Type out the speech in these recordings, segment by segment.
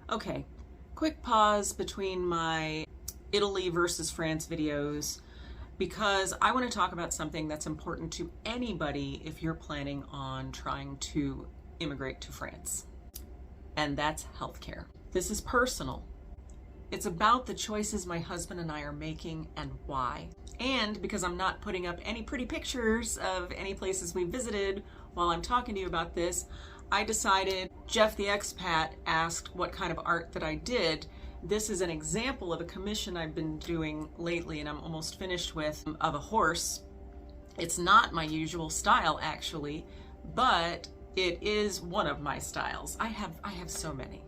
Okay, quick pause between my Italy versus France videos because I want to talk about something that's important to anybody if you're planning on trying to immigrate to France, and that's healthcare. This is personal. It's about the choices my husband and I are making and why. And because I'm not putting up any pretty pictures of any places we visited while I'm talking to you about this, I decided, Jeff the expat asked what kind of art that I did. This is an example of a commission I've been doing lately and I'm almost finished with, of a horse. It's not my usual style actually, but it is one of my styles. I have so many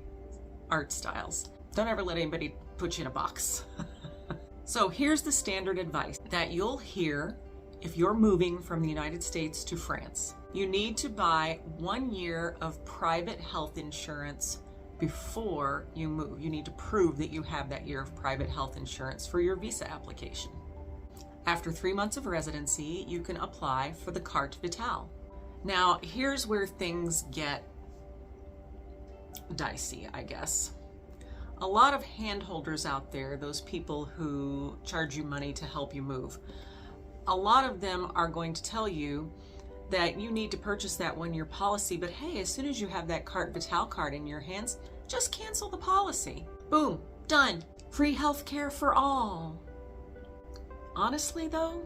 art styles. Don't ever let anybody put you in a box. So here's the standard advice that you'll hear if you're moving from the United States to France. You need to buy 1 year of private health insurance before you move. You need to prove that you have that year of private health insurance for your visa application. After 3 months of residency, you can apply for the carte vitale. Now, here's where things get dicey, I guess. A lot of handholders out there, those people who charge you money to help you move, a lot of them are going to tell you that you need to purchase that 1 year policy, but hey, as soon as you have that carte vitale card in your hands, just cancel the policy. Boom, done. Free healthcare for all. Honestly though,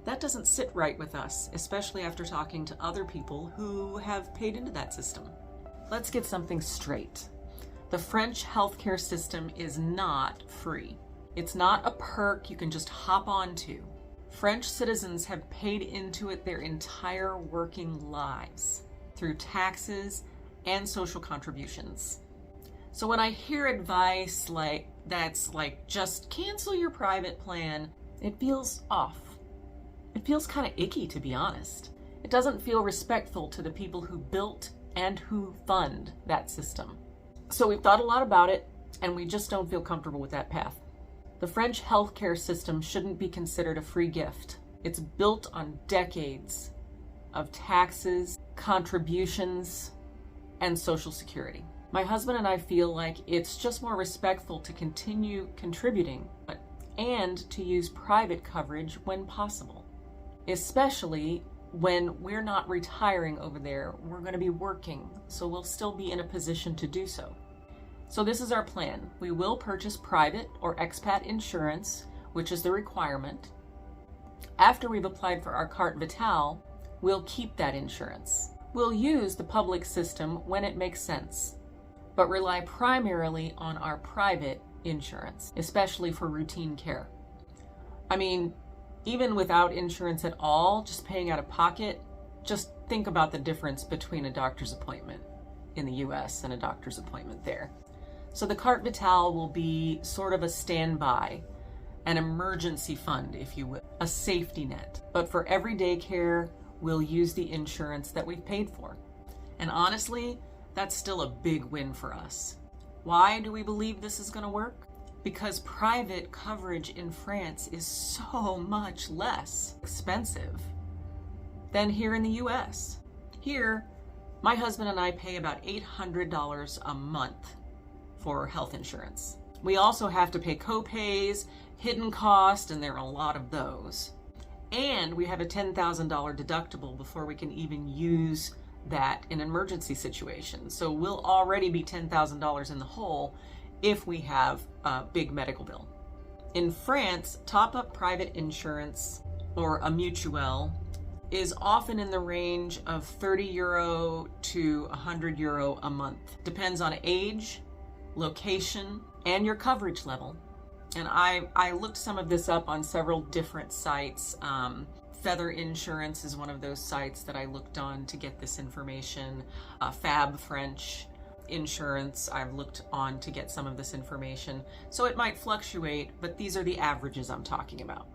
that doesn't sit right with us, especially after talking to other people who have paid into that system. Let's get something straight. The French healthcare system is not free. It's not a perk you can just hop onto. French citizens have paid into it their entire working lives through taxes and social contributions. So when I hear advice like just cancel your private plan, it feels off. It feels kind of icky, to be honest. It doesn't feel respectful to the people who built and who fund that system. So we've thought a lot about it, and we just don't feel comfortable with that path. The French healthcare system shouldn't be considered a free gift. It's built on decades of taxes, contributions, and social security. My husband and I feel like it's just more respectful to continue contributing and to use private coverage when possible, especially when we're not retiring over there. We're going to be working, so we'll still be in a position to do so. So this is our plan. We will purchase private or expat insurance, which is the requirement. After we've applied for our carte vitale, we'll keep that insurance. We'll use the public system when it makes sense, but rely primarily on our private insurance, especially for routine care. I mean, even without insurance at all, just paying out of pocket, just think about the difference between a doctor's appointment in the US and a doctor's appointment there. So the carte vitale will be sort of a standby, an emergency fund, if you will, a safety net. But for everyday care, we'll use the insurance that we've paid for. And honestly, that's still a big win for us. Why do we believe this is going to work? Because private coverage in France is so much less expensive than here in the US. Here, my husband and I pay about $800 a month for health insurance. We also have to pay co-pays, hidden costs, and there are a lot of those. And we have a $10,000 deductible before we can even use that in an emergency situation. So we'll already be $10,000 in the hole if we have a big medical bill. In France, top-up private insurance or a mutuelle is often in the range of 30 euro to 100 euro a month. Depends on age, location, and your coverage level. And I looked some of this up on several different sites. Feather Insurance is one of those sites that I looked on to get this information. Fab French Insurance I've looked on to get some of this information. So it might fluctuate, but these are the averages I'm talking about.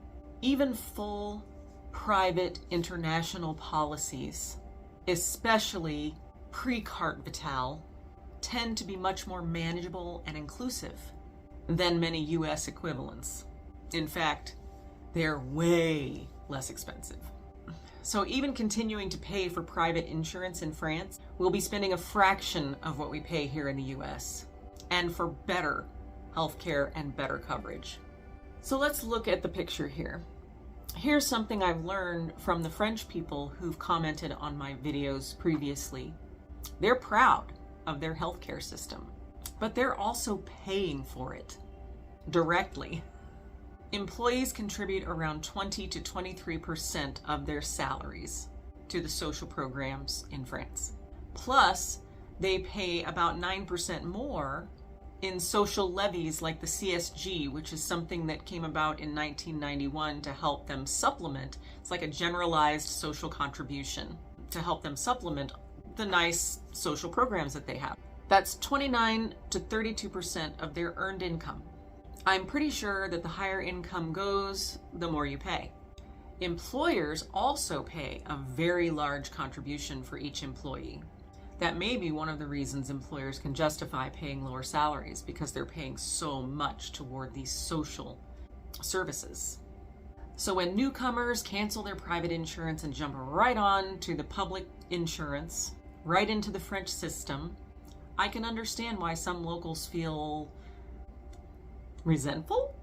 Even full private international policies, especially pre-carte vitale, tend to be much more manageable and inclusive than many US equivalents. In fact, they're way less expensive. So even continuing to pay for private insurance in France, we'll be spending a fraction of what we pay here in the US. and for better healthcare and better coverage. So let's look at the picture here. Here's something I've learned from the French people who've commented on my videos previously. They're proud of their healthcare system, but they're also paying for it directly. Employees contribute around 20 to 23% of their salaries to the social programs in France. Plus, they pay about 9% more in social levies like the CSG, which is something that came about in 1991 to help them supplement. It's like a generalized social contribution to help them supplement the nice social programs that they have. That's 29 to 32% of their earned income. I'm pretty sure that the higher income goes, the more you pay. Employers also pay a very large contribution for each employee. That may be one of the reasons employers can justify paying lower salaries, because they're paying so much toward these social services. So when newcomers cancel their private insurance and jump right on to the public insurance, right into the French system, I can understand why some locals feel resentful?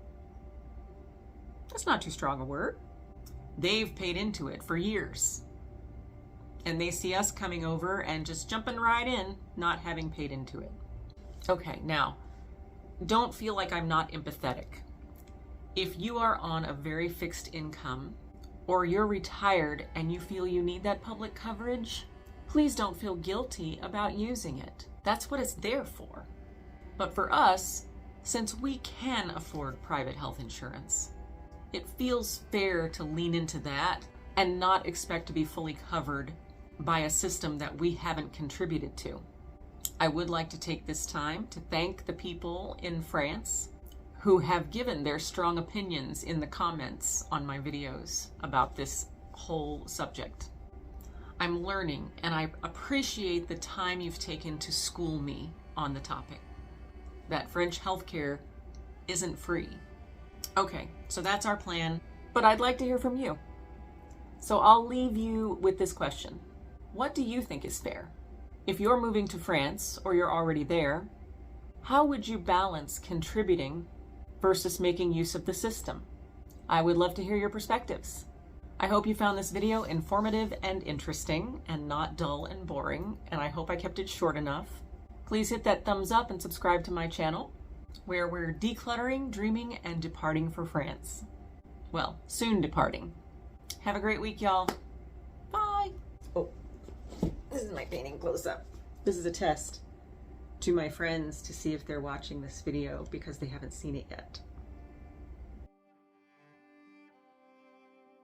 That's not too strong a word. They've paid into it for years. And they see us coming over and just jumping right in, not having paid into it. Okay, now, don't feel like I'm not empathetic. If you are on a very fixed income, or you're retired and you feel you need that public coverage, please don't feel guilty about using it. That's what it's there for. But for us, since we can afford private health insurance, it feels fair to lean into that and not expect to be fully covered by a system that we haven't contributed to. I would like to take this time to thank the people in France who have given their strong opinions in the comments on my videos about this whole subject. I'm learning, and I appreciate the time you've taken to school me on the topic. That French healthcare isn't free. Okay, so that's our plan, but I'd like to hear from you. So I'll leave you with this question. What do you think is fair? If you're moving to France or you're already there, how would you balance contributing versus making use of the system? I would love to hear your perspectives. I hope you found this video informative and interesting and not dull and boring, and I hope I kept it short enough. Please hit that thumbs up and subscribe to my channel, where we're decluttering, dreaming, and departing for France. Well, soon departing. Have a great week, y'all. Bye. Oh, this is my painting close-up. This is a test to my friends to see if they're watching this video because they haven't seen it yet.